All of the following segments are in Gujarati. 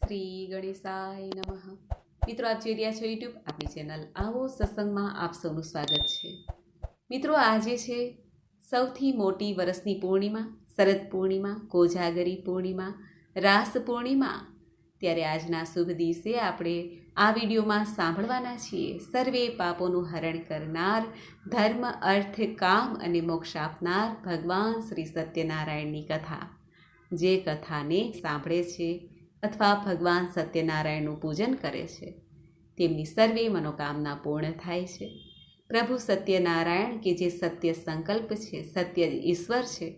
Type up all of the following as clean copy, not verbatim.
શ્રી ગણેશાય નમઃ. મિત્રો, આપ જોઈ રહ્યા છો યુટ્યુબ આપણી ચેનલ આવો સત્સંગમાં આપ સૌનું સ્વાગત છે. મિત્રો, આજે છે સૌથી મોટી વરસની પૂર્ણિમા, શરદ પૂર્ણિમા, કોજાગરી પૂર્ણિમા, રાસ પૂર્ણિમા. ત્યારે આજના શુભ દિવસે આપણે આ વિડીયોમાં સાંભળવાના છીએ સર્વે પાપોનું હરણ કરનાર, ધર્મ, અર્થ, કામ અને મોક્ષ આપનાર ભગવાન શ્રી સત્યનારાયણની કથા. જે કથાને સાંભળે છે અથવા ભગવાન સત્યનારાયણનું પૂજન કરે છે તેમની સર્વે મનોકામના પૂર્ણ થાય છે. પ્રભુ સત્યનારાયણ કે જે સત્ય સંકલ્પ છે, સત્ય ઈશ્વર છે,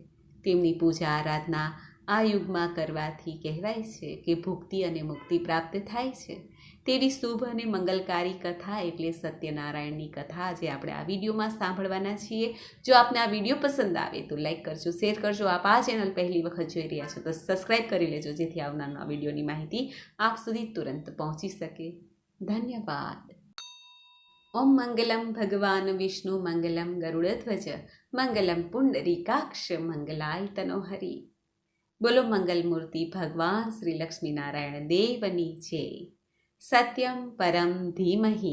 તેમની પૂજા આરાધના આ યુગમાં કરવાથી કહેવાય છે કે ભુક્તિ અને મુક્તિ પ્રાપ્ત થાય છે. તેવી શુભ અને મંગલકારી કથા એટલે સત્યનારાયણની કથા જે આપણે આ વિડીયોમાં સાંભળવાના છીએ. જો આપને આ વિડીયો પસંદ આવે તો લાઈક કરજો, શેર કરજો. આપ આ ચેનલ પહેલી વખત જોઈ રહ્યા છો તો સબસ્ક્રાઈબ કરી લેજો, જેથી આવનાર વિડીયોની માહિતી આપ સુધી તુરંત પહોંચી શકે. ધન્યવાદ. ઓમ મંગલમ ભગવાન વિષ્ણુ મંગલમ ગરુડધ્વજ મંગલમ પુંડરીકાક્ષ મંગલાય તનોહરી. બોલો મંગલ મૂર્તિ ભગવાન શ્રી લક્ષ્મીનારાયણ દેવની જય. સત્યમ પરમ ધીમહિ.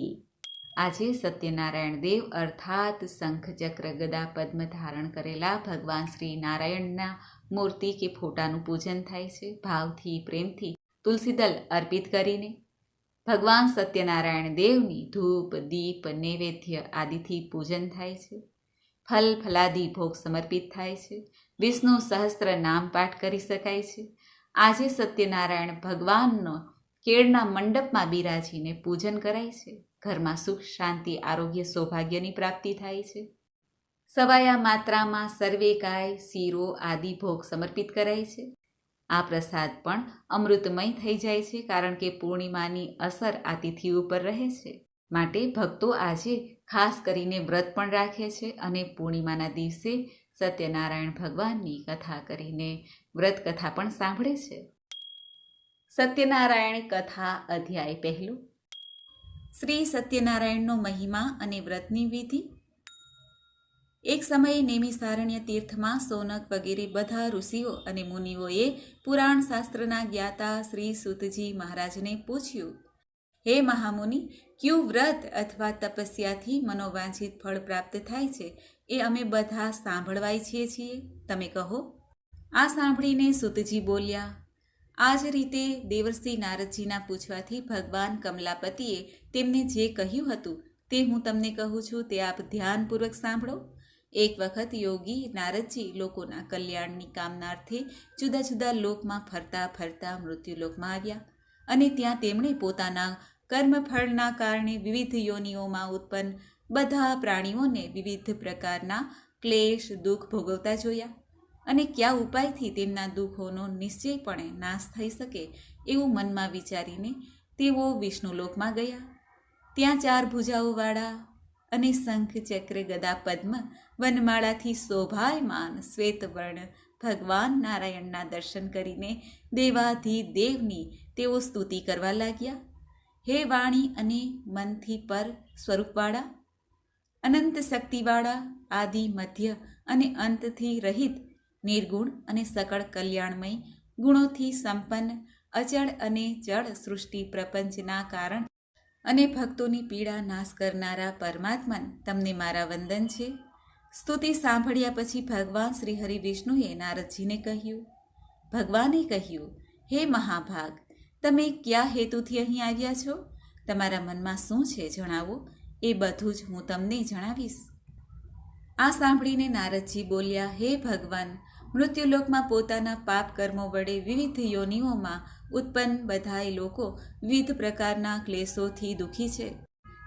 આજે સત્યનારાયણ દેવ અર્થાત શંખ, ચક્ર, ગદા, પદ્મ ધારણ કરેલા ભગવાન શ્રી નારાયણના મૂર્તિ કે ફોટાનું પૂજન થાય છે. ભાવથી, પ્રેમથી તુલસીદલ અર્પિત કરીને ભગવાન સત્યનારાયણ દેવની ધૂપ, દીપ, નૈવેદ્ય આદિથી પૂજન થાય છે. ફલ ફલાદી ભોગ સમર્પિત થાય છે. વિષ્ણુ સહસ્ત્ર નામ પાઠ કરી શકાય છે. આજે સત્યનારાયણ ભગવાનનો કેળના મંડપમાં બિરાજીને પૂજન કરાય છે. ઘરમાં સુખ, શાંતિ, આરોગ્ય, સૌભાગ્યની પ્રાપ્તિ થાય છે. સવાયા માત્રામાં સર્વે ગાય, શીરો આદિ ભોગ સમર્પિત કરાય છે. આ પ્રસાદ પણ અમૃતમય થઈ જાય છે, કારણ કે પૂર્ણિમાની અસર આ તિથિ ઉપર રહે છે. માટે ભક્તો આજે ખાસ કરીને વ્રત પણ રાખે છે અને પૂર્ણિમાના દિવસે સત્યનારાયણ ભગવાનની કથા કરીને વ્રત કથા પણ સાંભળે છે. સત્યનારાયણ કથા અધ્યાય પહેલું. શ્રી સત્યનારાયણનો મહિમા અને વ્રતની વિધિ. એક સમયે નૈમિષારણ્ય તીર્થમાં સોનક વગેરે બધા ઋષિઓ અને મુનિઓએ પુરાણ શાસ્ત્રના જ્ઞાતા શ્રી સૂતજી મહારાજને પૂછ્યું, હે મહામુનિ, ક્યું વ્રત અથવા તપસ્યાથી મનોવાંછિત ફળ પ્રાપ્ત થાય છે એ અમે બધા સાંભળવા ઈચ્છીએ છીએ, તમે કહો. આ સાંભળીને સૂતજી બોલ્યા, આ જ રીતે દેવર્ષિ નારદજીના પૂછવાથી ભગવાન કમલાપતિએ તેમને જે કહ્યું હતું તે હું તમને કહું છું, તે આપ ધ્યાનપૂર્વક સાંભળો. એક વખત યોગી નારદજી લોકોના કલ્યાણની કામનાર્થે જુદા જુદા લોકમાં ફરતા ફરતા મૃત્યુલોકમાં આવ્યા અને ત્યાં તેમણે પોતાના કર્મફળના કારણે વિવિધ યોનિઓમાં ઉત્પન્ન બધા પ્રાણીઓને વિવિધ પ્રકારના ક્લેશ, દુઃખ ભોગવતા જોયા અને કયા ઉપાયથી તેમના દુઃખોનો નિશ્ચયપણે નાશ થઈ શકે એવું મનમાં વિચારીને તેઓ વિષ્ણુલોકમાં ગયા. ત્યાં 4 ભુજાઓવાળા અને શંખ, ચક્ર, ગદા, પદ્મ, વનમાળાથી શોભાયમાન શ્વેતવર્ણ ભગવાન નારાયણના દર્શન કરીને દેવાધિદેવની તેઓ સ્તુતિ કરવા લાગ્યા. હે વાણી અને મનથી પર સ્વરૂપવાળા, અનંત શક્તિવાળા, આદિ, મધ્ય અને અંતથી રહિત, નિર્ગુણ અને સકળ કલ્યાણમય, ગુણોથી સંપન્ન, અચળ અને જળ સૃષ્ટિ પ્રપંચના કારણ અને ભક્તોની પીડા નાશ કરનારા પરમાત્મન, તમને મારા વંદન છે. સ્તુતિ સાંભળ્યા પછી ભગવાન શ્રી હરિ વિષ્ણુએ નારદજીને કહ્યું. ભગવાને કહ્યું, હે મહાભાગ, તમે કયા હેતુથી અહીં આવ્યા છો? તમારા મનમાં શું છે જણાવો, એ બધું જ હું તમને જણાવીશ. આ સાંભળીને નારદજી બોલ્યા, હે ભગવાન, મૃત્યુલોકમાં પોતાના પાપ કર્મો વડે વિવિધ યોનિઓમાં ઉત્પન્ન બધાય લોકો વિવિધ પ્રકારના ક્લેશોથી દુઃખી છે.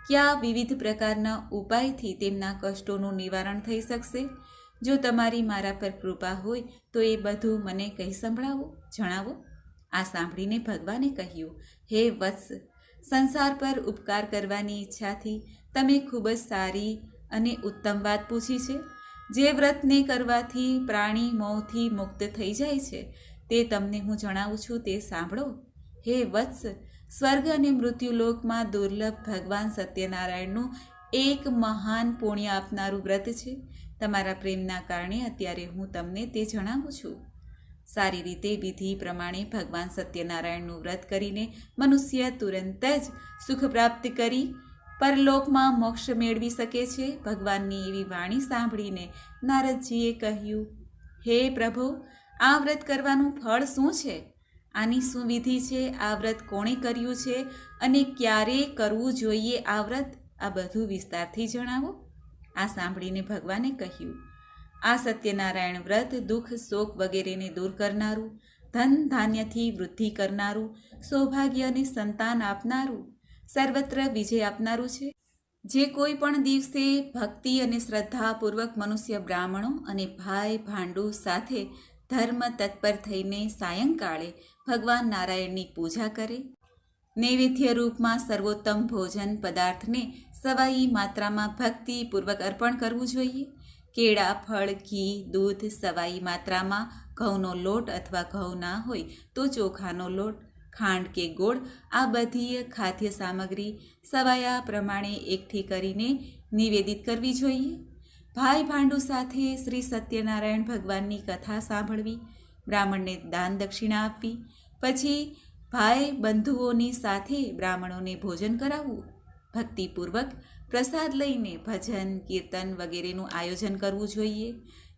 કયા વિવિધ પ્રકારના ઉપાયથી તેમના કષ્ટોનું નિવારણ થઈ શકશે? જો તમારી મારા પર કૃપા હોય તો એ બધું મને કહી સંભળાવો, જણાવો. આ સાંભળીને ભગવાને કહ્યું, હે વત્સ, સંસાર પર ઉપકાર કરવાની ઈચ્છાથી તમે ખૂબ જ સારી અને ઉત્તમ વાત પૂછી છે. જે વ્રતને કરવાથી પ્રાણી મોહથી મુક્ત થઈ જાય છે તે તમને હું જણાવું છું, તે સાંભળો. હે વત્સ, સ્વર્ગ અને મૃત્યુલોકમાં દુર્લભ ભગવાન સત્યનારાયણનું એક મહાન પુણ્ય આપનારું વ્રત છે. તમારા પ્રેમના કારણે અત્યારે હું તમને તે જણાવું છું. સારી રીતે વિધિ પ્રમાણે ભગવાન સત્યનારાયણનું વ્રત કરીને મનુષ્ય તુરંત જ સુખ પ્રાપ્ત કરી પરલોકમાં મોક્ષ મેળવી શકે છે. ભગવાનની એવી વાણી સાંભળીને નારદજીએ કહ્યું, હે પ્રભુ, આ વ્રત કરવાનું ફળ શું છે? આની શું વિધિ છે? આ વ્રત કોણે કર્યું છે અને ક્યારે કરવું જોઈએ આ વ્રત? આ બધું વિસ્તારથી જણાવો. આ સાંભળીને ભગવાને કહ્યું, આ સત્યનારાયણ વ્રત દુઃખ શોક વગેરેને દૂર કરનારું, ધન ધાન્યથી વૃદ્ધિ કરનારું, સૌભાગ્ય અને સંતાન આપનારું, સર્વત્ર વિજય આપનારું છે. જે કોઈ પણ દિવસે ભક્તિ અને શ્રદ્ધાપૂર્વક મનુષ્ય બ્રાહ્મણો અને ભાઈ ભાંડુ સાથે ધર્મ તત્પર થઈને સાયંકાળે ભગવાન નારાયણની પૂજા કરે, નૈવેદ્ય રૂપમાં સર્વોત્તમ ભોજન પદાર્થને સવાઈ માત્રામાં ભક્તિપૂર્વક અર્પણ કરવું જોઈએ. કેળા, ફળ, ઘી, દૂધ સવાઈ માત્રામાં, ઘઉંનો લોટ અથવા ઘઉં ના હોય તો ચોખાનો લોટ, ખાંડ કે ગોળ આ બધી ખાદ્ય સામગ્રી સવાયા પ્રમાણે એકઠી કરીને નિવેદિત કરવી જોઈએ. ભાઈ ભાંડુ સાથે શ્રી સત્યનારાયણ ભગવાનની કથા સાંભળવી, બ્રાહ્મણને દાન દક્ષિણા આપવી, પછી ભાઈ બંધુઓની સાથે બ્રાહ્મણોને ભોજન કરાવવું, ભક્તિપૂર્વક પ્રસાદ લઈને ભજન કીર્તન વગેરેનું આયોજન કરવું જોઈએ.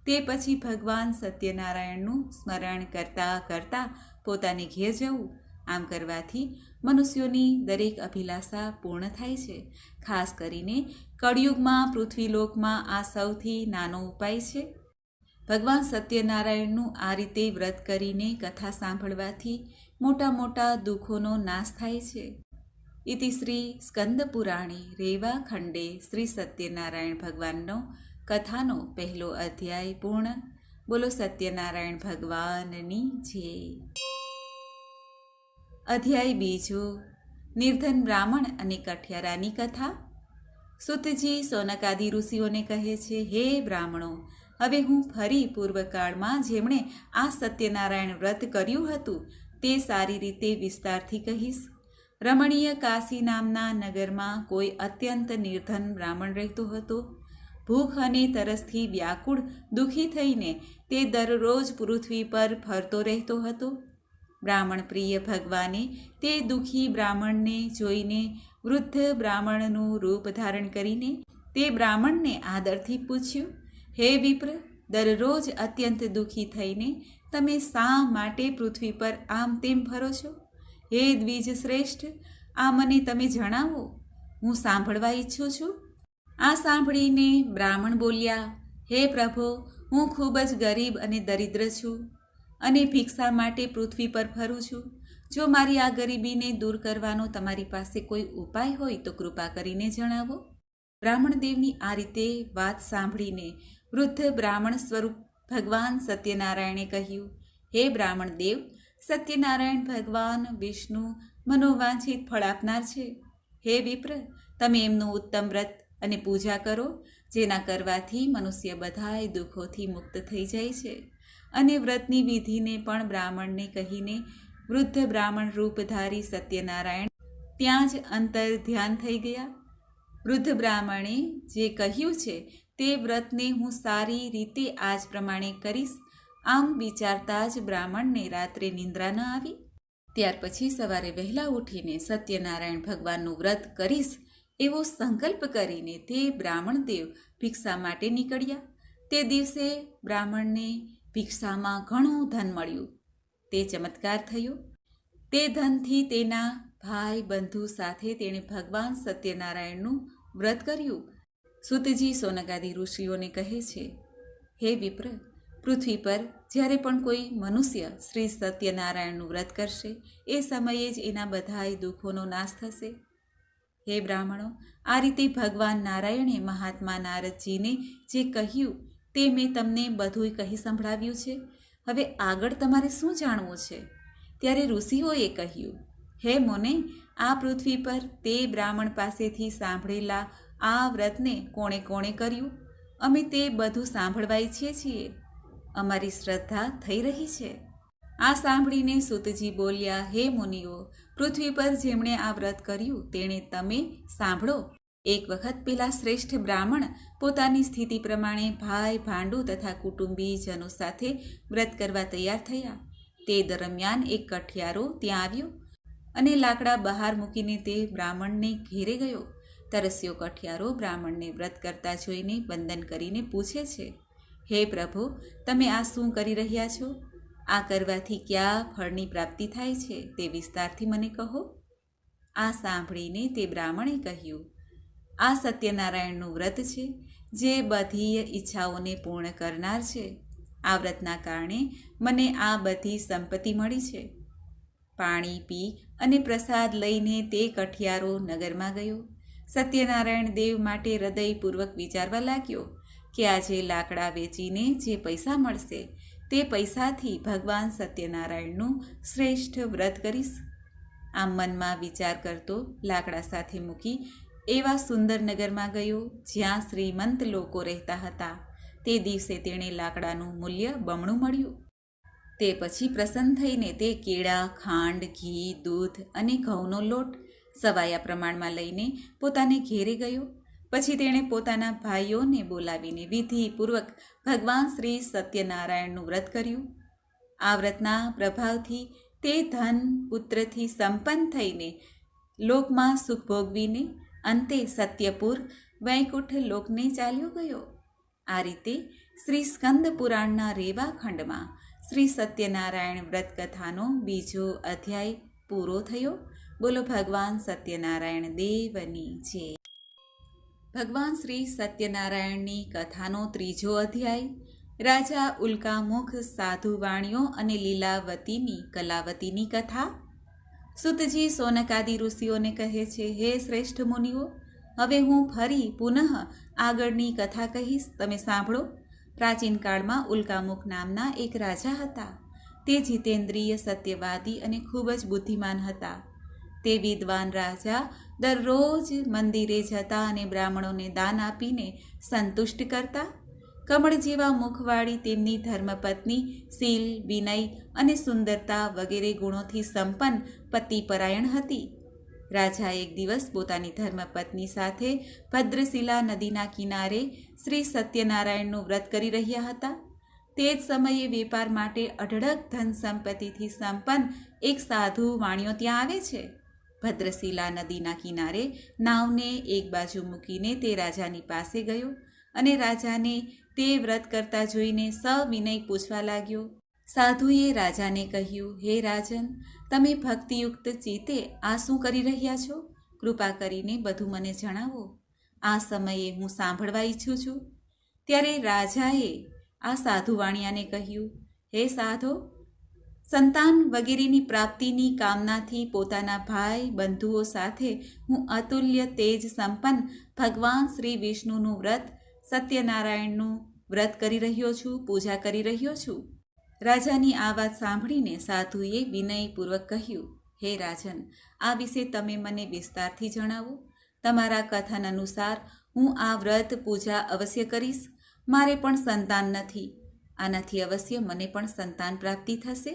તે પછી ભગવાન સત્યનારાયણનું સ્મરણ કરતાં કરતાં પોતાને ઘેર જવું. આમ કરવાથી મનુષ્યોની દરેક અભિલાષા પૂર્ણ થાય છે. ખાસ કરીને કળિયુગમાં પૃથ્વીલોકમાં આ સૌથી નાનો ઉપાય છે. ભગવાન સત્યનારાયણનું આ રીતે વ્રત કરીને કથા સાંભળવાથી મોટા મોટા દુઃખોનો નાશ થાય છે. ઇતિ શ્રી સ્કંદ પુરાણે રેવા ખંડે શ્રી સત્યનારાયણ ભગવાનનો કથાનો પહેલો અધ્યાય પૂર્ણ. બોલો સત્યનારાયણ ભગવાનની જય. અધ્યાય બીજો, નિર્ધન બ્રાહ્મણ અને કઠિયારાની કથા. સુતજી સોનકાદિ ઋષિઓને કહે છે, હે બ્રાહ્મણો, હવે હું ફરી પૂર્વકાળમાં જેમણે આ સત્યનારાયણ વ્રત કર્યું હતું તે સારી રીતે વિસ્તારથી કહીશ. રમણીય કાશી નામના નગરમાં કોઈ અત્યંત નિર્ધન બ્રાહ્મણ રહેતો હતો. ભૂખ અને તરસથી વ્યાકુળ દુઃખી થઈને તે દરરોજ પૃથ્વી પર ફરતો રહેતો હતો. બ્રાહ્મણ પ્રિય ભગવાને તે દુઃખી બ્રાહ્મણને જોઈને વૃદ્ધ બ્રાહ્મણનું રૂપ ધારણ કરીને તે બ્રાહ્મણને આદરથી પૂછ્યું, હે વિપ્ર, દરરોજ અત્યંત દુઃખી થઈને તમે શા માટે પૃથ્વી પર આમ તેમ ફરો છો? હે દ્વિજ શ્રેષ્ઠ, આ મને તમે જણાવો, હું સાંભળવા ઈચ્છું છું. આ સાંભળીને બ્રાહ્મણ બોલ્યા, હે પ્રભો, હું ખૂબ જ ગરીબ અને દરિદ્ર છું અને ભિક્ષા માટે પૃથ્વી પર ફરું છું. જો મારી આ ગરીબીને દૂર કરવાનો તમારી પાસે કોઈ ઉપાય હોય તો કૃપા કરીને જણાવો. બ્રાહ્મણદેવની આ રીતે વાત સાંભળીને વૃદ્ધ બ્રાહ્મણ સ્વરૂપ ભગવાન સત્યનારાયણે કહ્યું, હે બ્રાહ્મણ દેવ, સત્યનારાયણ ભગવાન વિષ્ણુ મનોવાંછિત ફળ આપનાર છે. હે વિપ્ર, તમે એમનું ઉત્તમ વ્રત અને પૂજા કરો, જેના કરવાથી મનુષ્ય બધાય દુઃખોથી મુક્ત થઈ જાય છે. અને વ્રતની વિધિને પણ બ્રાહ્મણને કહીને વૃદ્ધ બ્રાહ્મણ રૂપધારી સત્યનારાયણ ત્યાં જ અંતર ધ્યાન થઈ ગયા. વૃદ્ધ બ્રાહ્મણે જે કહ્યું છે તે વ્રતને હું સારી રીતે આજ પ્રમાણે કરીશ. આમ વિચારતા જ બ્રાહ્મણને રાત્રે નિંદ્રા ન આવી. ત્યાર પછી સવારે વહેલા ઉઠીને સત્યનારાયણ ભગવાનનું વ્રત કરીશ એવો સંકલ્પ કરીને તે બ્રાહ્મણ દેવ ભિક્ષા માટે નીકળ્યા. તે દિવસે બ્રાહ્મણને ભિક્ષામાં ઘણું ધન મળ્યું. તે ચમત્કાર થયો. તે ધનથી તેના ભાઈ બંધુ સાથે તેણે ભગવાન સત્યનારાયણનું વ્રત કર્યું. સુતજી સોનકાદિ ઋષિઓને કહે છે, હે વિપ્ર, પૃથ્વી પર જ્યારે પણ કોઈ મનુષ્ય શ્રી સત્યનારાયણનું વ્રત કરશે એ સમયે જ એના બધાય દુઃખોનો નાશ થશે. હે બ્રાહ્મણો, આ રીતે ભગવાન નારાયણે મહાત્મા નારદજીને જે કહ્યું તે મેં તમને બધું કહી સંભળાવ્યું છે. હવે આગળ તમારે શું જાણવું છે? ત્યારે ઋષિઓએ કહ્યું, હે મુને, આ પૃથ્વી પર તે બ્રાહ્મણ પાસેથી સાંભળેલા આ વ્રતને કોણે કોણે કર્યું? અમે તે બધું સાંભળવા ઈચ્છીએ છીએ. અમારી શ્રદ્ધા થઈ રહી છે. આ સાંભળીને સુતજી બોલ્યા, હે મુનિઓ, પૃથ્વી પર જેમણે આ વ્રત કર્યું તેણે તમે સાંભળો. એક વખત પેલા શ્રેષ્ઠ બ્રાહ્મણ પોતાની સ્થિતિ પ્રમાણે ભાઈ ભાંડુ તથા કુટુંબીજનો સાથે વ્રત કરવા તૈયાર થયા. તે દરમિયાન એક કઠિયારો ત્યાં આવ્યો અને લાકડા બહાર મૂકીને તે બ્રાહ્મણને ઘેરે ગયો. તરસ્યો કઠિયારો બ્રાહ્મણને વ્રત કરતા જોઈને વંદન કરીને પૂછે છે, હે પ્રભુ, તમે આ શું કરી રહ્યા છો? આ કરવાથી કયા ફળની પ્રાપ્તિ થાય છે તે વિસ્તારથી મને કહો. આ સાંભળીને તે બ્રાહ્મણે કહ્યું, આ સત્યનારાયણનું વ્રત છે, જે બધી ઈચ્છાઓને પૂર્ણ કરનાર છે. આ વ્રતના કારણે મને આ બધી સંપત્તિ મળી છે. પાણી પી અને પ્રસાદ લઈને તે કઠિયારો નગરમાં ગયો. સત્યનારાયણ દેવ માટે હૃદયપૂર્વક વિચારવા લાગ્યો કે આજે લાકડા વેચીને જે પૈસા મળશે તે પૈસાથી ભગવાન સત્યનારાયણનું શ્રેષ્ઠ વ્રત કરીશ. આમ મનમાં વિચાર કરતો લાકડા સાથે મૂકી એવા સુંદર નગરમાં ગયો જ્યાં શ્રીમંત લોકો રહેતા હતા. તે દિવસે તેણે લાકડાનું મૂલ્ય બમણું મળ્યું. તે પછી પ્રસન્ન થઈને તે કેળા, ખાંડ, ઘી, દૂધ અને ઘઉંનો લોટ સવાયા પ્રમાણમાં લઈને પોતાને ઘેરે ગયો. પછી તેણે પોતાના ભાઈઓને બોલાવીને વિધિપૂર્વક ભગવાન શ્રી સત્યનારાયણનું વ્રત કર્યું. આ વ્રતના પ્રભાવથી તે ધન પુત્રથી સંપન્ન થઈને લોકમાં સુખ ભોગવીને અંતે સત્યપુર વૈકુંઠ લોકને ચાલ્યો ગયો. આ રીતે શ્રી સ્કંદ પુરાણના રેવા ખંડમાં શ્રી સત્યનારાયણ વ્રત કથાનો બીજો અધ્યાય પૂરો થયો. બોલો ભગવાન સત્યનારાયણ દેવની જય. ભગવાન શ્રી સત્યનારાયણની કથાનો ત્રીજો અધ્યાય. રાજા ઉલ્કામુખ, સાધુવાણીઓ અને લીલાવતીની કલાવતીની કથા. સુતજી સોનકાદિ ઋષિઓને કહે છે, હે શ્રેષ્ઠ મુનિઓ, હવે હું ફરી પુનઃ આગળની કથા કહીશ, તમે સાંભળો. પ્રાચીન કાળમાં ઉલ્કામુખ નામના એક રાજા હતા. તે જીતેન્દ્રિય, સત્યવાદી અને ખૂબ જ બુદ્ધિમાન હતા. તે વિદ્વાન રાજા દરરોજ મંદિરે જતા અને બ્રાહ્મણોને દાન આપીને સંતુષ્ટ કરતા. કમળ જેવા મુખવાળી તેમની ધર્મપત્ની શીલ, વિનય અને સુંદરતા વગેરે ગુણોથી સંપન્ન પતિપરાયણ હતી. રાજા એક દિવસ પોતાની ધર્મપત્ની સાથે ભદ્રશિલા નદીના કિનારે શ્રી સત્યનારાયણનું વ્રત કરી રહ્યા હતા. તે જ સમયે વેપાર માટે અઢળક ધન સંપત્તિથી સંપન્ન એક સાધુ વાણિયો ત્યાં આવે છે. ભદ્રશિલા નદીના કિનારે નાવને એક બાજુ મૂકીને તે રાજાની પાસે ગયો અને રાજાને તે વ્રત કરતા જોઈને સવિનય પૂછવા લાગ્યો. સાધુએ રાજાને કહ્યું, હે રાજન, તમે ભક્તિયુક્ત ચિત્તે આ શું કરી રહ્યા છો? કૃપા કરીને બધું મને જણાવો. આ સમયે હું સાંભળવા ઈચ્છું છું. ત્યારે રાજાએ આ સાધુ વાણિયાને કહ્યું, હે સાધો, સંતાન વગેરેની પ્રાપ્તિની કામનાથી પોતાના ભાઈ બંધુઓ સાથે હું અતુલ્ય તેજ સંપન્ન ભગવાન શ્રી વિષ્ણુનું વ્રત, સત્યનારાયણનું વ્રત કરી રહ્યો છું, પૂજા કરી રહ્યો છું. રાજાની આ વાત સાંભળીને સાધુએ વિનયપૂર્વક કહ્યું, હે રાજન, આ વિશે તમે મને વિસ્તારથી જણાવો. તમારા કથન અનુસાર હું આ વ્રત પૂજા અવશ્ય કરીશ. મારે પણ સંતાન નથી. આનાથી અવશ્ય મને પણ સંતાન પ્રાપ્તિ થશે.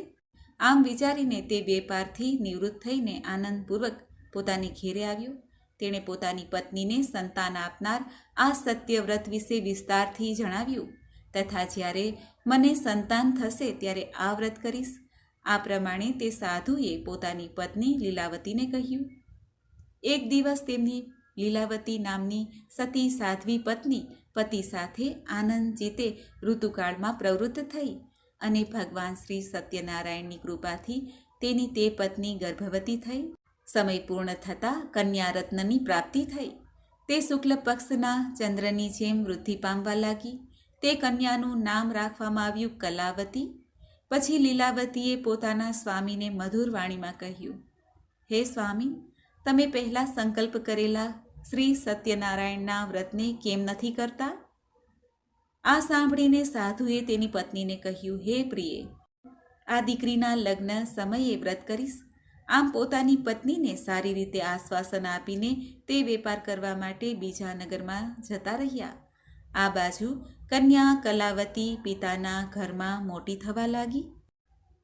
આમ વિચારીને તે વેપારથી નિવૃત્ત થઈને આનંદપૂર્વક પોતાને ઘેરે આવ્યો. તેણે પોતાની પત્નીને સંતાન આપનાર આ સત્યવ્રત વિશે વિસ્તારથી જણાવ્યું તથા જ્યારે મને સંતાન થશે ત્યારે આ વ્રત કરીશ. આ પ્રમાણે તે સાધુએ પોતાની પત્ની લીલાવતીને કહ્યું. એક દિવસ તેમની લીલાવતી નામની સતી સાધ્વી પત્ની પતિ સાથે આનંદ ચિત્તે ઋતુકાળમાં પ્રવૃત્ત થઈ અને ભગવાન શ્રી સત્યનારાયણની કૃપાથી તેની તે પત્ની ગર્ભવતી થઈ. સમય પૂર્ણ થતાં કન્યારત્નની પ્રાપ્તિ થઈ. તે શુક્લ પક્ષના ચંદ્રની જેમ વૃદ્ધિ પામવા લાગી. તે કન્યાનું નામ રાખવામાં આવ્યું કલાવતી. પછી લીલાવતીએ પોતાના સ્વામીને મધુર વાણીમાં કહ્યું, હે સ્વામી, તમે પહેલાં સંકલ્પ કરેલા શ્રી સત્યનારાયણના વ્રતને કેમ નથી કરતા? આ સાંભળીને સાધુએ તેની પત્નીને કહ્યું, હે પ્રિયે, આ દીકરીના લગ્ન સમયે વ્રત કરીશ. આમ પોતાની પત્નીને સારી રીતે આશ્વાસન આપીને તે વેપાર કરવા માટે બીજા નગરમાં જતા રહ્યા. આ બાજુ કન્યા કલાવતી પિતાના ઘરમાં મોટી થવા લાગી.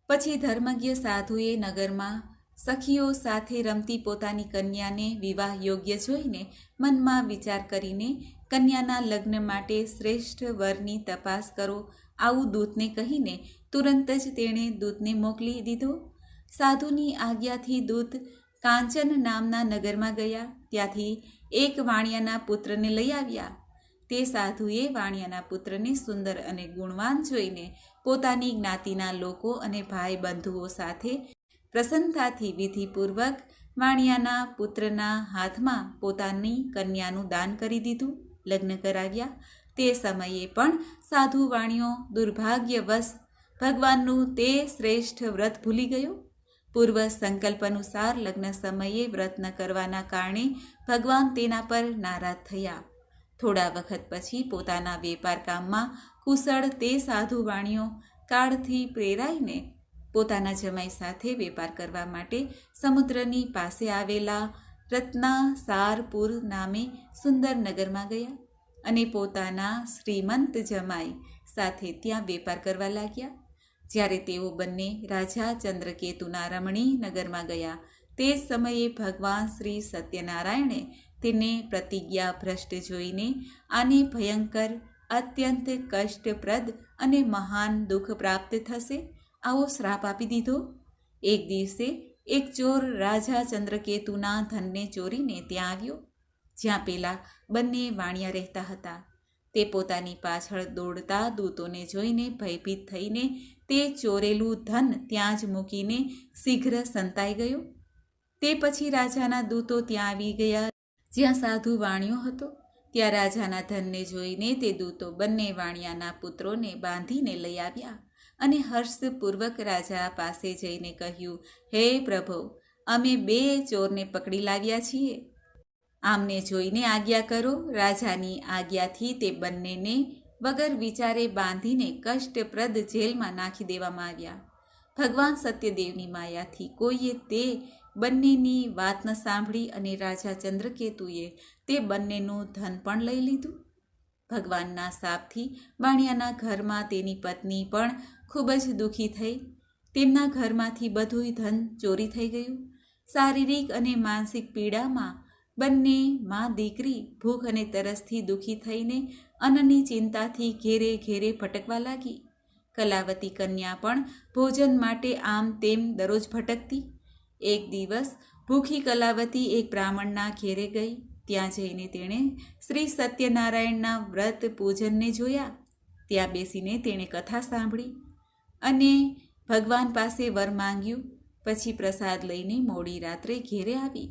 પછી ધર્મજ્ઞ સાધુએ નગરમાં સખીઓ સાથે રમતી પોતાની કન્યાને વિવાહ યોગ્ય જોઈને મનમાં વિચાર કરીને કન્યાના લગ્ન માટે શ્રેષ્ઠ વરની તપાસ કરો આવું દૂતને કહીને તુરંત જ તેણે દૂતને મોકલી દીધો. સાધુની આજ્ઞાથી દૂત કાંચન નામના નગરમાં ગયા. ત્યાંથી એક વાણિયાના પુત્રને લઈ આવ્યા. તે સાધુએ વાણિયાના પુત્રને સુંદર અને ગુણવાન જોઈને પોતાની જ્ઞાતિના લોકો અને ભાઈ બંધુઓ સાથે પ્રસન્નતાથી વિધિપૂર્વક વાણિયાના પુત્રના હાથમાં પોતાની કન્યાનું દાન કરી દીધું, લગ્ન કરાવ્યા. તે સમયે પણ સાધુ વાણિયો દુર્ભાગ્યવશ ભગવાનનું તે શ્રેષ્ઠ વ્રત ભૂલી ગયો. પૂર્વ સંકલ્પ અનુસાર લગ્ન સમયે વ્રત ન કરવાના કારણે ભગવાન તેના પર નારાજ થયા. થોડા વખત પછી પોતાના વેપાર કામમાં કુશળ તે સાધુ વાણિયો કાળથી પ્રેરાઈને પોતાના જમાઈ સાથે વેપાર કરવા માટે સમુદ્રની પાસે આવેલા રત્નાસારપુર નામે સુંદર નગરમાં ગયા અને પોતાના શ્રીમંત જમાઈ સાથે ત્યાં વેપાર કરવા લાગ્યા. જ્યારે તેઓ બંને રાજા ચંદ્રકેતુના રમણીય નગરમાં ગયા તે સમયે ભગવાન શ્રી સત્યનારાયણે તેને પ્રતિજ્ઞા ભ્રષ્ટ જોઈને આને ભયંકર, અત્યંત કષ્ટપ્રદ અને મહાન દુઃખ પ્રાપ્ત થશે આવો શ્રાપ આપી દીધો. એક દિવસે એક ચોર રાજા ચંદ્રકેતુના ધનને ચોરીને ત્યાં આવ્યો જ્યાં પેલા બંને વાણિયા રહેતા હતા. તે પોતાની પાછળ દોડતા દૂતોને જોઈને ભયભીત થઈને તે ચોરેલું ધન ત્યાં જ મૂકીને શીઘ્ર સંતાઈ ગયો. તે પછી રાજાના દૂતો ત્યાં આવી ગયા જ્યાં સાધુ વાણિયો હતો. ત્યાં રાજાના ધનને જોઈને તે દૂતો બંને વાણિયાના પુત્રોને બાંધીને લઈ આવ્યા અને હર્ષપૂર્વક રાજા પાસે જઈને કહ્યું, હે પ્રભુ, અમે 2 ચોરને પકડી લાવ્યા છીએ. આમને જોઈને આજ્ઞા કરો. રાજાની આજ્ઞાથી તે બંનેને વગર વિચારે બાંધીને કષ્ટપ્રદ જેલમાં નાખી દેવામાં આવ્યા. ભગવાન સત્યદેવની માયાથી કોઈએ તે બંનેની વાત ન સાંભળી અને રાજા ચંદ્રકેતુએ તે બંનેનું ધન પણ લઈ લીધું. ભગવાનના શાપથી વાણિયાના ઘરમાં તેની પત્ની પણ ખૂબ જ દુઃખી થઈ. તેમના ઘરમાંથી બધું ધન ચોરી થઈ ગયું. શારીરિક અને માનસિક પીડામાં બંને માં દીકરી ભૂખ અને તરસથી દુઃખી થઈને અન્નની ચિંતાથી ઘેરે ઘેરે ભટકવા લાગી. કલાવતી કન્યા પણ ભોજન માટે આમ તેમ દરરોજ ભટકતી. એક દિવસ ભૂખી કલાવતી એક બ્રાહ્મણના ઘેરે ગઈ. ત્યાં જઈને તેણે શ્રી સત્યનારાયણના વ્રત પૂજનને જોયા. ત્યાં બેસીને તેણે કથા સાંભળી અને ભગવાન પાસે વર માંગ્યું. પછી પ્રસાદ લઈને મોડી રાત્રે ઘેરે આવી.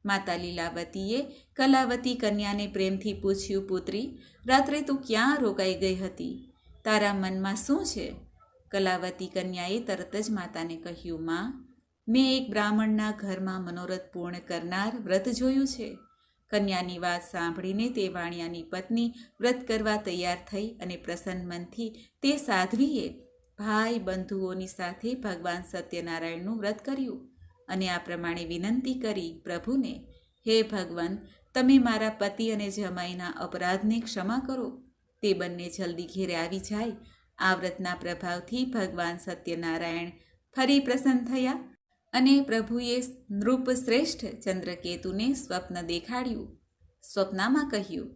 માતા લીલાવતીએ કલાવતી કન્યાને પ્રેમથી પૂછ્યું, પુત્રી, રાત્રે તું ક્યાં રોકાઈ ગઈ હતી? તારા મનમાં શું છે? કલાવતી કન્યાએ તરત જ માતાને કહ્યું, માં, મેં એક બ્રાહ્મણના ઘરમાં મનોરથ પૂર્ણ કરનાર વ્રત જોયું છે. કન્યાની વાત સાંભળીને તે વાણિયાની પત્ની વ્રત કરવા તૈયાર થઈ અને પ્રસન્ન મનથી તે સાધ્વીએ ભાઈ બંધુઓની સાથે ભગવાન સત્યનારાયણનું વ્રત કર્યું અને આ પ્રમાણે વિનંતી કરી પ્રભુને, હે ભગવાન, તમે મારા પતિ અને જમાઈના અપરાધને ક્ષમા કરો. તે બંને જલ્દી ઘેરે આવી જાય. આ વ્રતના પ્રભાવથી ભગવાન સત્યનારાયણ ફરી પ્રસન્ન થયા અને પ્રભુએ નૃપશ્રેષ્ઠ ચંદ્રકેતુને સ્વપ્ન દેખાડ્યું. સ્વપ્નમાં કહ્યું,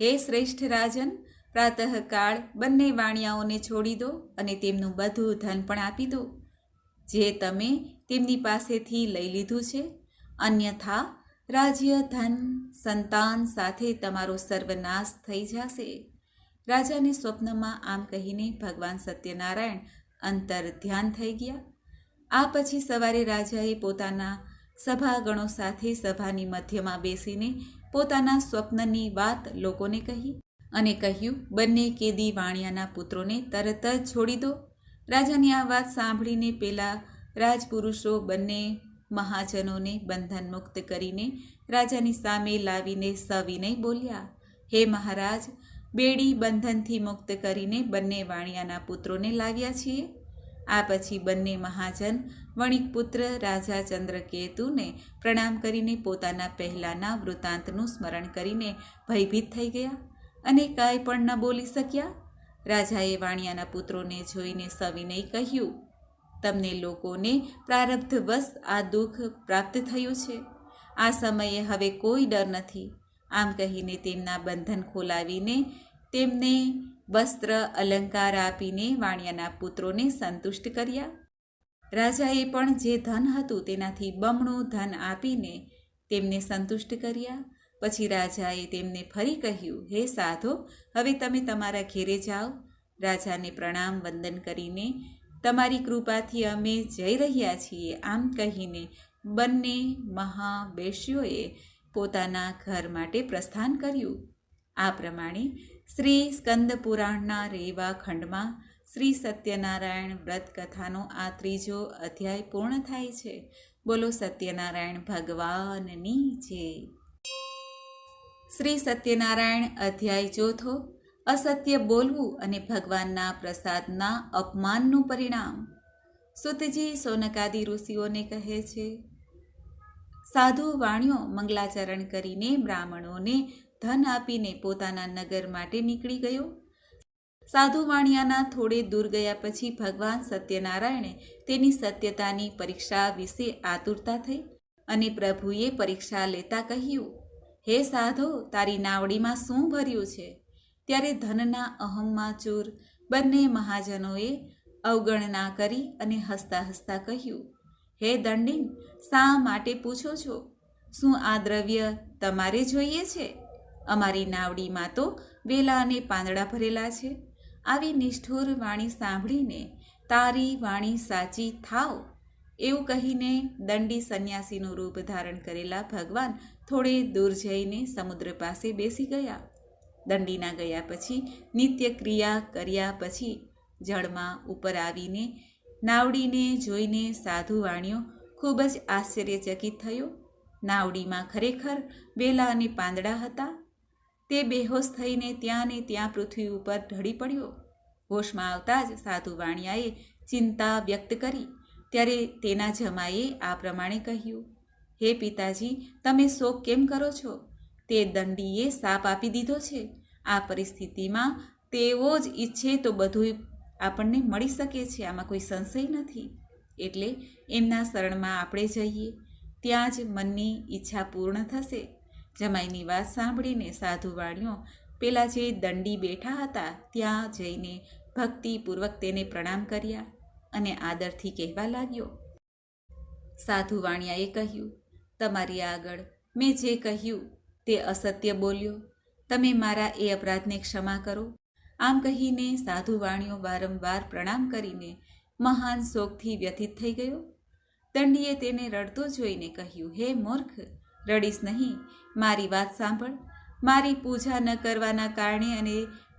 હે શ્રેષ્ઠ રાજન, પ્રાતઃકાળ બંને વાણિયાઓને છોડી દો અને તેમનું બધું ધન પણ આપી દો જે તમે તેમની પાસેથી લઈ લીધું છે. અન્યથા રાજ્ય, ધન, સંતાન સાથે તમારો સર્વનાશ થઈ જશે. રાજાને સ્વપ્નમાં આમ કહીને ભગવાન સત્યનારાયણ અંતર ધ્યાન થઈ ગયા. આ પછી સવારે રાજાએ પોતાના સભાગણો સાથે સભાની મધ્યમાં બેસીને પોતાના સ્વપ્નની વાત લોકોને કહી અને કહ્યું, બંને કેદી વાણિયાના પુત્રોને તરત જ છોડી દો. રાજાની આ વાત સાંભળીને પેલા રાજપુરુષો બંને મહાજનોને બંધન મુક્ત કરીને રાજાની સામે લાવીને સવિનય બોલ્યા, હે મહારાજ, બેડી બંધનથી મુક્ત કરીને બંને વાણિયાના પુત્રોને લાવ્યા છીએ. આ પછી બંને મહાજન વણિકપુત્ર રાજા ચંદ્રકેતુને પ્રણામ કરીને પોતાના પહેલાંના વૃત્તાંતનું સ્મરણ કરીને ભયભીત થઈ ગયા અને કાંઈ પણ ન બોલી શક્યા. રાજાએ વાણિયાના પુત્રોને જોઈને સવિનય કહ્યું, તમને લોકોને પ્રારબ્ધવશ આ દુઃખ પ્રાપ્ત થયું છે. આ સમયે હવે કોઈ ડર નથી. આમ કહીને તેમના બંધન ખોલાવીને તેમને વસ્ત્ર અલંકાર આપીને વાણિયાના પુત્રોને સંતુષ્ટ કર્યા. રાજાએ પણ જે ધન હતું તેનાથી બમણું ધન આપીને તેમને સંતુષ્ટ કર્યા. પછી રાજાએ તેમને ફરી કહ્યું, હે સાધો, હવે તમે તમારા ઘેરે જાઓ. રાજાને પ્રણામ વંદન કરીને, તમારી કૃપાથી અમે જઈ રહ્યા છીએ, આમ કહીને બંને મહાવેશ્યોએ પોતાના ઘર માટે પ્રસ્થાન કર્યું. આ પ્રમાણે શ્રી સ્કંદ પુરાણના રેવા ખંડમાં શ્રી સત્યનારાયણ વ્રત કથાનો આ 3જો અધ્યાય પૂર્ણ થાય છે. બોલો સત્યનારાયણ ભગવાનની જય. શ્રી સત્યનારાયણ અધ્યાય 4. અસત્ય બોલવું અને ભગવાનના પ્રસાદના અપમાનનું પરિણામ. સુતજી સોનકાદી ઋષિઓને કહે છે, સાધુ વાણિયો મંગલાચરણ કરીને બ્રાહ્મણોને ધન આપીને પોતાના નગર માટે નીકળી ગયો. સાધુ વાણિયાના થોડે દૂર ગયા પછી ભગવાન સત્યનારાયણે તેની સત્યતાની પરીક્ષા વિશે આતુરતા થઈ અને પ્રભુએ પરીક્ષા લેતા કહ્યું, હે સાધો, તારી નાવડીમાં શું ભર્યું છે? ત્યારે ધનના અહમમાં ચૂર બંને મહાજનોએ અવગણના કરી અને હસતા હસતા કહ્યું, હે દંડીન, શા માટે પૂછો છો? શું આ દ્રવ્ય તમારે જોઈએ છે? અમારી નાવડીમાં તો વેલા અને પાંદડા ભરેલા છે. આવી નિષ્ઠુર વાણી સાંભળીને તારી વાણી સાચી થાવ એવું કહીને દંડી સંન્યાસીનું રૂપ ધારણ કરેલા ભગવાન થોડે દૂર જઈને સમુદ્ર પાસે બેસી ગયા. દંડીના ગયા પછી નિત્ય ક્રિયા કર્યા પછી જળમાં ઉપર આવીને નાવડીને જોઈને સાધુ વાણિયો ખૂબ જ આશ્ચર્યચકિત થયો. નાવડીમાં ખરેખર વેલા અને પાંદડા હતા. તે બેહોશ થઈને ત્યાં ને ત્યાં પૃથ્વી ઉપર ઢળી પડ્યો. હોશમાં આવતા જ સાધુ વાણિયાએ ચિંતા વ્યક્ત કરી. ત્યારે તેના જમાઈએ આ પ્રમાણે કહ્યું, હે પિતાજી, તમે શોક કેમ કરો છો? તે દંડીએ શાપ આપી દીધો છે. આ પરિસ્થિતિમાં તેઓ જ ઈચ્છે તો બધું આપણને મળી શકે છે, આમાં કોઈ સંશય નથી. એટલે એમના શરણમાં આપણે જઈએ, ત્યાં જ મનની ઈચ્છા પૂર્ણ થશે. જમાઈની વાત સાંભળીને સાધુ વાણિયો પેલા જે દંડી બેઠા હતા ત્યાં જઈને ભક્તિપૂર્વક તેને પ્રણામ કર્યા અને આદરથી કહેવા લાગ્યો. સાધુ વાણિયાએ કહ્યું, તમારી આગળ મેં જે કહ્યું તે અસત્ય બોલ્યો. તમે મારા એ અપરાધને ક્ષમા કરો. આમ કહીને સાધુ વાણિયો વારંવાર પ્રણામ કરીને મહાન શોકથી વ્યથિત થઈ ગયો. દંડીએ તેને રડતો જોઈને કહ્યું, હે મૂર્ખ, રડીશ નહીં, મારી વાત સાંભળ. મારી પૂજા ન કરવાના કારણે અને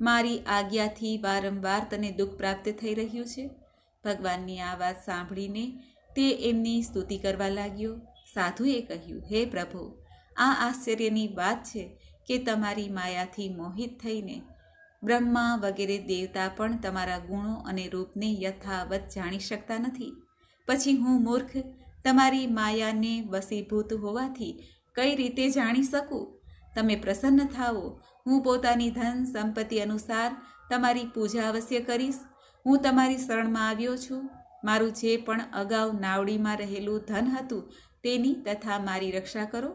મારી આજ્ઞાથી વારંવાર તને દુઃખ પ્રાપ્ત થઈ રહ્યું છે. ભગવાનની આ વાત સાંભળીને તે એમની સ્તુતિ કરવા લાગ્યો. સાધુએ કહ્યું, હે પ્રભુ, આ આશ્ચર્યની વાત છે કે તમારી માયાથી મોહિત થઈને બ્રહ્મા વગેરે દેવતા પણ તમારા ગુણો અને રૂપને યથાવત જાણી શકતા નથી. પછી હું મૂર્ખ તમારી માયાને વશીભૂત હોવાથી કઈ રીતે જાણી શકું? તમે પ્રસન્ન થાઓ. હું પોતાની ધન સંપત્તિ અનુસાર તમારી પૂજા અવશ્ય કરીશ. હું તમારી શરણમાં આવ્યો છું. મારું જે પણ અગાઉ નાવડીમાં રહેલું ધન હતું તેની તથા મારી રક્ષા કરો.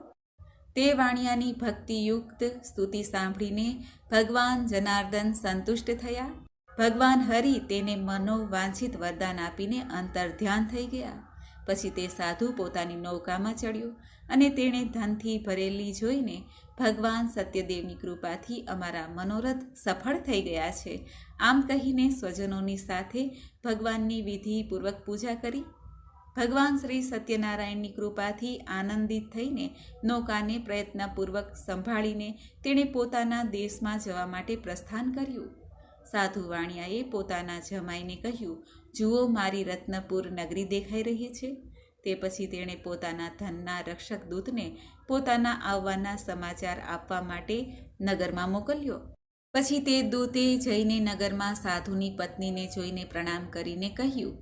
તે વાણિયાની ભક્તિયુક્ત સ્તુતિ સાંભળીને ભગવાન જનાર્દન સંતુષ્ટ થયા. ભગવાન હરિ તેને મનોવાંછિત વરદાન આપીને અંતર ધ્યાન થઈ ગયા. પછી તે સાધુ પોતાની નૌકામાં ચડ્યો અને તેણે ધનથી ભરેલી જોઈને ભગવાન સત્યદેવની કૃપાથી અમારા મનોરથ સફળ થઈ ગયા છે, આમ કહીને સ્વજનોની સાથે ભગવાનની વિધિપૂર્વક પૂજા કરી. ભગવાન શ્રી સત્યનારાયણની કૃપાથી આનંદિત થઈને નૌકાને પ્રયત્નપૂર્વક સંભાળીને તેણે પોતાના દેશમાં જવા માટે પ્રસ્થાન કર્યું. સાધુ વાણિયાએ પોતાના જમાઈને કહ્યું, જુઓ, મારી રત્નપુર નગરી દેખાઈ રહી છે. તે પછી તેણે પોતાના ધનના રક્ષક દૂતને પોતાના આવવાના સમાચાર આપવા માટે નગરમાં મોકલ્યો. પછી તે દૂતે જઈને નગરમાં સાધુની પત્નીને જોઈને પ્રણામ કરીને કહ્યું,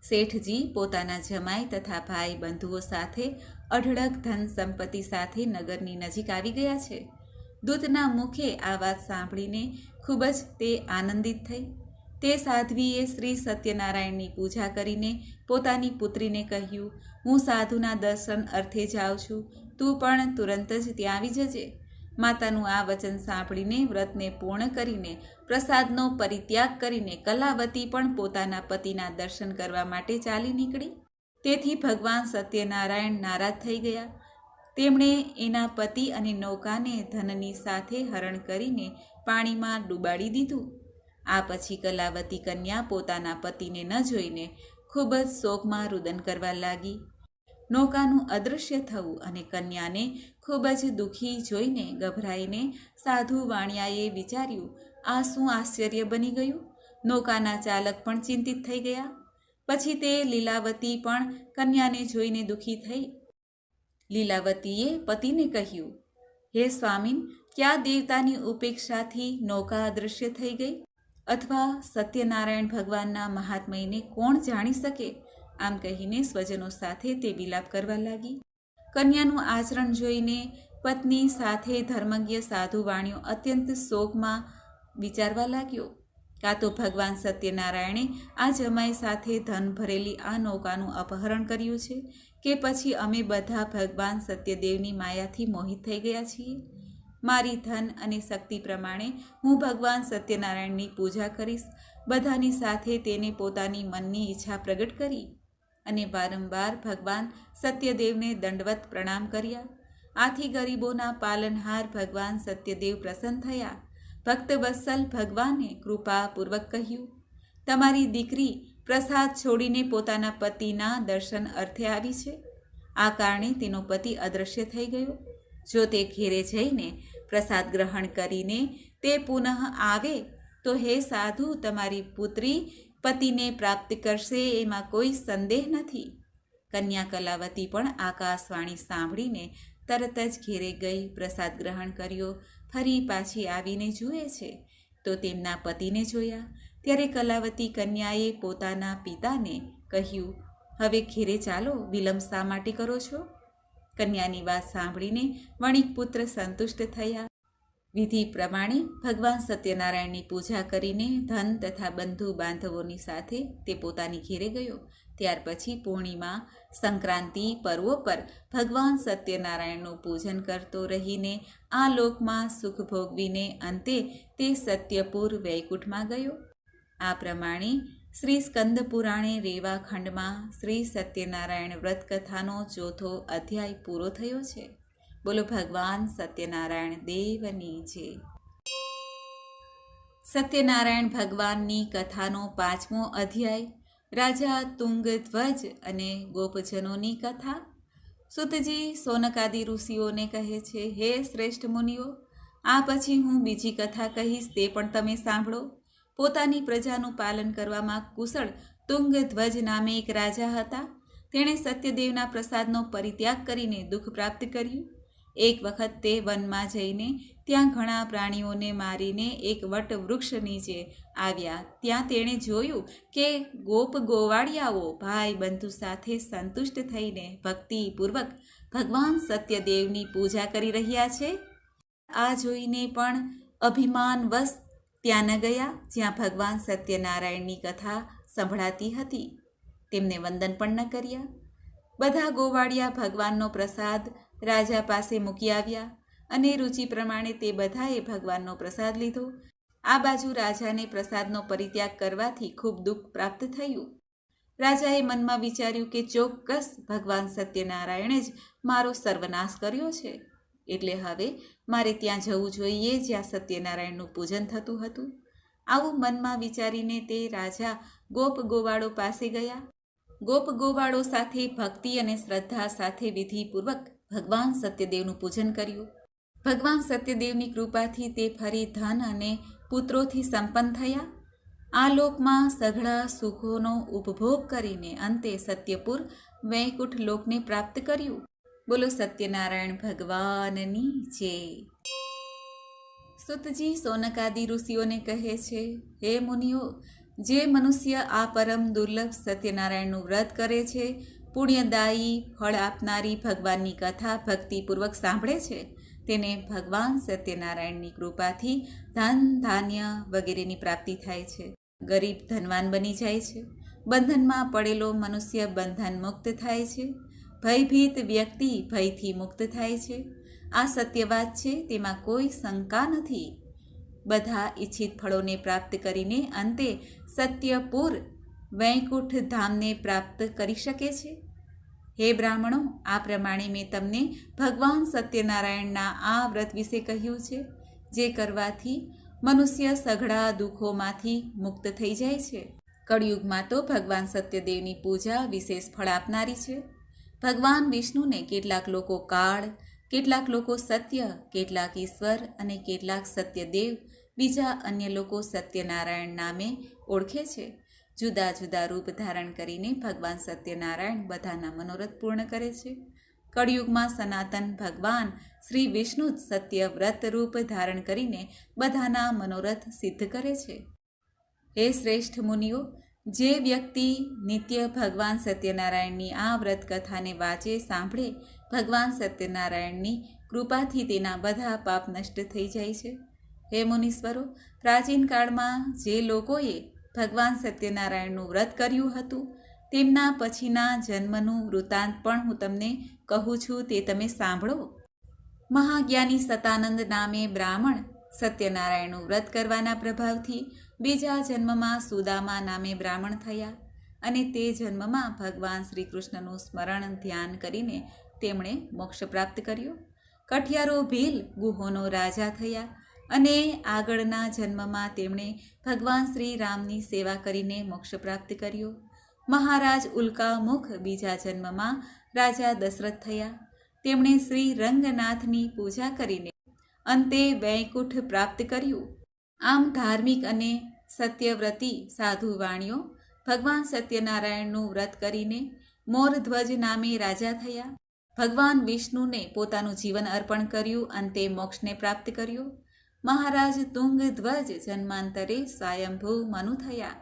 શેઠજી પોતાના જમાઈ તથા ભાઈ બંધુઓ સાથે અઢળક ધન સંપત્તિ સાથે નગરની નજીક આવી ગયા છે. દૂતના મુખે આ વાત સાંભળીને ખૂબ જ તે આનંદિત થઈ. તે સાધ્વીએ શ્રી સત્યનારાયણની પૂજા કરીને પોતાની પુત્રીને કહ્યું, હું સાધુના દર્શન અર્થે જાઉં છું, તું પણ તુરંત જ ત્યાં આવી જજે. માતાનું આ વચન સાંભળીને વ્રતને પૂર્ણ કરીને પ્રસાદનો પરિત્યાગ કરીને કલાવતી પણ પોતાના પતિના દર્શન કરવા માટે ચાલી નીકળી. તેથી ભગવાન સત્યનારાયણ નારાજ થઈ ગયા. તેમણે એના પતિ અને નૌકાને ધનની સાથે હરણ કરીને પાણીમાં ડૂબાડી દીધું. આ પછી કલાવતી કન્યા પોતાના પતિને ન જોઈને ખૂબ જ શોકમાં રુદન કરવા લાગી. નૌકાનું અદૃશ્ય થવું અને કન્યાને ખૂબ જ દુઃખી જોઈને ગભરાઈને સાધુ વાણિયાએ વિચાર્યું, આ શું આશ્ચર્ય બની ગયું? નૌકાના ચાલક પણ ચિંતિત થઈ ગયા. પછી તે લીલાવતી પણ કન્યાને જોઈને દુઃખી થઈ. લીલાવતીએ પતિને કહ્યું, હે સ્વામીન, ક્યાં દેવતાની ઉપેક્ષાથી નૌકા અદૃશ્ય થઈ ગઈ? અથવા સત્યનારાયણ ભગવાનના મહાત્મયને કોણ જાણી શકે? આમ કહીને સ્વજનો સાથે તે વિલાપ કરવા લાગી. કન્યાનું આચરણ જોઈને પત્ની સાથે ધર્મજ્ઞ સાધુ વાણિયો અત્યંત શોકમાં વિચારવા લાગ્યો. કાં તો ભગવાન સત્યનારાયણે આ જમાઈ સાથે ધન ભરેલી આ નૌકાનું અપહરણ કર્યું છે, કે પછી અમે બધા ભગવાન સત્યદેવની માયાથી મોહિત થઈ ગયા છીએ. મારી ધન અને શક્તિ પ્રમાણે હું ભગવાન સત્યનારાયણની પૂજા કરીશ. બધાની સાથે તેને પોતાની મનની ઈચ્છા પ્રગટ કરી અને વારંવાર ભગવાન સત્યદેવને દંડવત પ્રણામ કર્યા. આથી ગરીબોના પાલનહાર ભગવાન સત્યદેવ પ્રસન્ન થયા. ભક્ત વત્સલ ભગવાને કૃપાપૂર્વક કહ્યું, તમારી દીકરી પ્રસાદ છોડીને પોતાના પતિના દર્શન અર્થે આવી છે. આ કારણે તેનો પતિ અદૃશ્ય થઈ ગયો. જો તે ઘેરે જઈને પ્રસાદ ગ્રહણ કરીને તે પુનઃ આવે તો હે સાધુ, તમારી પુત્રી પતિને પ્રાપ્ત કરશે, એમાં કોઈ સંદેહ નથી. કન્યા કલાવતી પણ આકાશવાણી સાંભળીને તરત જ ઘેરે ગઈ, પ્રસાદ ગ્રહણ કર્યો. ફરી પાછી આવીને જુએ છે તો તેમના પતિને જોયા. ત્યારે કલાવતી કન્યાએ પોતાના પિતાને કહ્યું, હવે ઘેરે ચાલો, વિલંબ શા માટે કરો છો? કન્યાની વાત સાંભળીને વણિક પુત્ર સંતુષ્ટ થયા. વિધિ પ્રમાણે ભગવાન સત્યનારાયણની પૂજા કરીને ધન તથા બંધુ બાંધવોની સાથે તે પોતાની ઘેરે ગયો. ત્યાર પછી પૂર્ણિમા, સંક્રાંતિ પર્વો પર ભગવાન સત્યનારાયણનું પૂજન કરતો રહીને આ લોકમાં સુખ ભોગવીને અંતે તે સત્યપુર વૈકુંઠમાં ગયો. આ પ્રમાણે શ્રી સ્કંદ પુરાણે રેવા ખંડમાં શ્રી સત્યનારાયણ વ્રત કથાનો 4થો અધ્યાય પૂરો થયો છે. બોલો ભગવાન સત્યનારાયણ દેવની જય. સત્યનારાયણ ભગવાનની કથાનો 5મો અધ્યાય રાજા તુંગધ્વજ અને ગોપજનોની કથા. સુતજી સોનકાદી ઋષિઓને કહે છે, હે શ્રેષ્ઠ મુનિઓ, આ પછી હું બીજી કથા કહીશ, તે પણ તમે સાંભળો. પોતાની પ્રજાનું પાલન કરવામાં કુશળ તુંગધ્વજ નામે એક રાજા હતા. તેણે સત્યદેવના પ્રસાદનો પરિત્યાગ કરીને દુઃખ પ્રાપ્ત કર્યું. એક વખત તે વનમાં જઈને ત્યાં ઘણા પ્રાણીઓને મારીને એક વટ વૃક્ષ નીચે આવ્યા. ત્યાં તેણે જોયું કે ગોપ ગોવાળિયાઓ ભાઈ બંધુ સાથે સંતુષ્ટ થઈને ભક્તિપૂર્વક ભગવાન સત્યદેવની પૂજા કરી રહ્યા છે. આ જોઈને પણ અભિમાનવશ ત્યાં ન ગયા જ્યાં ભગવાન સત્યનારાયણની કથા સંભળાતી હતી. તેમને વંદન પણ ન કર્યા. બધા ગોવાળિયા ભગવાનનો પ્રસાદ રાજા પાસે મૂકી આવ્યા અને રુચિ પ્રમાણે તે બધાએ ભગવાનનો પ્રસાદ લીધો. આ બાજુ રાજાને પ્રસાદનો પરિત્યાગ કરવાથી ખૂબ દુઃખ પ્રાપ્ત થયું. રાજાએ મનમાં વિચાર્યું કે ચોક્કસ ભગવાન સત્યનારાયણે જ મારો સર્વનાશ કર્યો છે, એટલે હવે મારે ત્યાં જવું જોઈએ જ્યાં સત્યનારાયણનું પૂજન થતું હતું. આવું મનમાં વિચારીને તે રાજા ગોપ ગોવાળો પાસે ગયા. ગોપ ગોવાળો સાથે ભક્તિ અને શ્રદ્ધા સાથે વિધિપૂર્વક ભગવાન સત્યદેવનું પૂજન કર્યું. ભગવાન સત્યદેવની કૃપાથી તે ફરી ધન અને પુત્રોથી સંપન્ન થયા. આ લોકમાં સઘળા સુખોનો ઉપભોગ કરીને અંતે સત્યપુર વૈકુંઠ લોકને પ્રાપ્ત કર્યું. બોલો સત્યનારાયણ ભગવાનની જય. સુતજી સોનકાદી ઋષિઓને કહે છે, હે મુનિઓ, જે મનુષ્ય આ પરમ દુર્લભ સત્યનારાયણનું વ્રત કરે છે, પુણ્યદાયી ફળ આપનારી ભગવાનની કથા ભક્તિપૂર્વક સાંભળે છે, તેને ભગવાન સત્યનારાયણની કૃપાથી ધન ધાન્ય વગેરેની પ્રાપ્તિ થાય છે. ગરીબ ધનવાન બની જાય છે, બંધનમાં પડેલો મનુષ્ય બંધન મુક્ત થાય છે, ભયભીત વ્યક્તિ ભયથી મુક્ત થાય છે. આ સત્ય વાત છે, તેમાં કોઈ શંકા નથી. બધા ઈચ્છિત ફળોને પ્રાપ્ત કરીને અંતે સત્યપુર વૈકુંઠ ધામને પ્રાપ્ત કરી શકે છે. હે બ્રાહ્મણો, આ પ્રમાણે મેં તમને ભગવાન સત્યનારાયણના આ વ્રત વિશે કહ્યું છે, જે કરવાથી મનુષ્ય સઘળા દુઃખોમાંથી મુક્ત થઈ જાય છે. કળિયુગમાં તો ભગવાન સત્યદેવની પૂજા વિશેષ ફળ આપનારી છે. ભગવાન વિષ્ણુને કેટલાક લોકો કાળ, કેટલાક લોકો સત્ય, કેટલાક ઈશ્વર અને કેટલાક સત્યદેવ, બીજા અન્ય લોકો સત્યનારાયણ નામે ઓળખે છે. જુદા જુદા રૂપ ધારણ કરીને ભગવાન સત્યનારાયણ બધાના મનોરથ પૂર્ણ કરે છે. કળિયુગમાં સનાતન ભગવાન શ્રી વિષ્ણુ જ સત્ય વ્રત રૂપ ધારણ કરીને બધાના મનોરથ સિદ્ધ કરે છે. હે શ્રેષ્ઠ મુનિઓ, જે વ્યક્તિ નિત્ય ભગવાન સત્યનારાયણની આ વ્રત કથાને વાંચે, સાંભળે, ભગવાન સત્યનારાયણની કૃપાથી તેના બધા પાપ નષ્ટ થઈ જાય છે. હે મુનીશ્વરો, પ્રાચીન કાળમાં જે લોકોએ ભગવાન સત્યનારાયણનું વ્રત કર્યું હતું, તેમના પછીના જન્મનું વૃત્તાંત પણ હું તમને કહું છું, તે તમે સાંભળો. મહાજ્ઞાની સતાનંદ નામે બ્રાહ્મણ સત્યનારાયણનું વ્રત કરવાના પ્રભાવથી બીજા જન્મમાં સુદામા નામે બ્રાહ્મણ થયા, અને તે જન્મમાં ભગવાન શ્રી કૃષ્ણનું સ્મરણ ધ્યાન કરીને તેમણે મોક્ષ પ્રાપ્ત કર્યો. કઠિયારો ભીલ ગુહોનો રાજા થયા, અને આગળના જન્મમાં તેમણે ભગવાન શ્રી રામની સેવા કરીને મોક્ષ પ્રાપ્ત કર્યો. મહારાજ ઉલ્કામુખ બીજા જન્મમાં રાજા દશરથ થયા. તેમણે શ્રી રંગનાથની પૂજા કરીને અંતે વૈકુંઠ પ્રાપ્ત કર્યું. આમ ધાર્મિક અને સત્યવ્રતી સાધુ વાણીઓ ભગવાન સત્યનારાયણનું વ્રત કરીને મોરધ્વજ નામે રાજા થયા. ભગવાન વિષ્ણુને પોતાનું જીવન અર્પણ કર્યું, અંતે મોક્ષને પ્રાપ્ત કર્યો. મહારાજ તુંગધ્વજ જન્માંતરે સ્વયંભૂ મનુ થયા,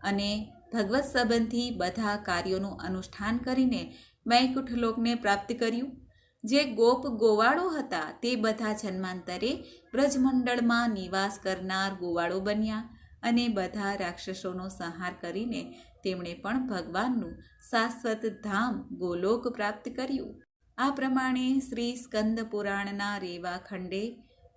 અને ભગવત સંબંધી બધા કાર્યોનું અનુષ્ઠાન કરીને વૈકુંઠ લોકને પ્રાપ્ત કર્યું. જે ગોપ ગોવાળો હતા તે બધા જન્માંતરે બ્રજમંડળમાં નિવાસ કરનાર ગોવાળો બન્યા, અને બધા રાક્ષસોનો સંહાર કરીને તેમણે પણ ભગવાનનું શાશ્વત ધામ ગોલોક પ્રાપ્ત કર્યું. આ પ્રમાણે શ્રી સ્કંદ પુરાણના રેવા ખંડે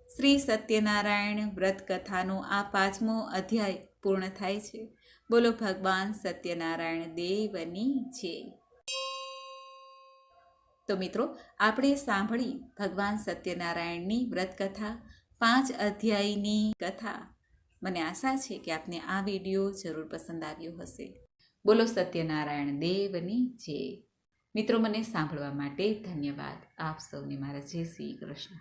શ્રી સત્યનારાયણ વ્રત કથાનો આ 5મો અધ્યાય પૂર્ણ થાય છે. બોલો ભગવાન સત્યનારાયણ દેવની જય. તો મિત્રો, આપણે સાંભળી ભગવાન સત્યનારાયણની વ્રત કથા, 5 અધ્યાયની કથા. મને આશા છે કે આપને આ વિડીયો જરૂર પસંદ આવ્યો હશે. બોલો સત્યનારાયણ દેવની જય. મિત્રો, મને સાંભળવા માટે ધન્યવાદ. આપ સૌને મારા જય શ્રી કૃષ્ણ.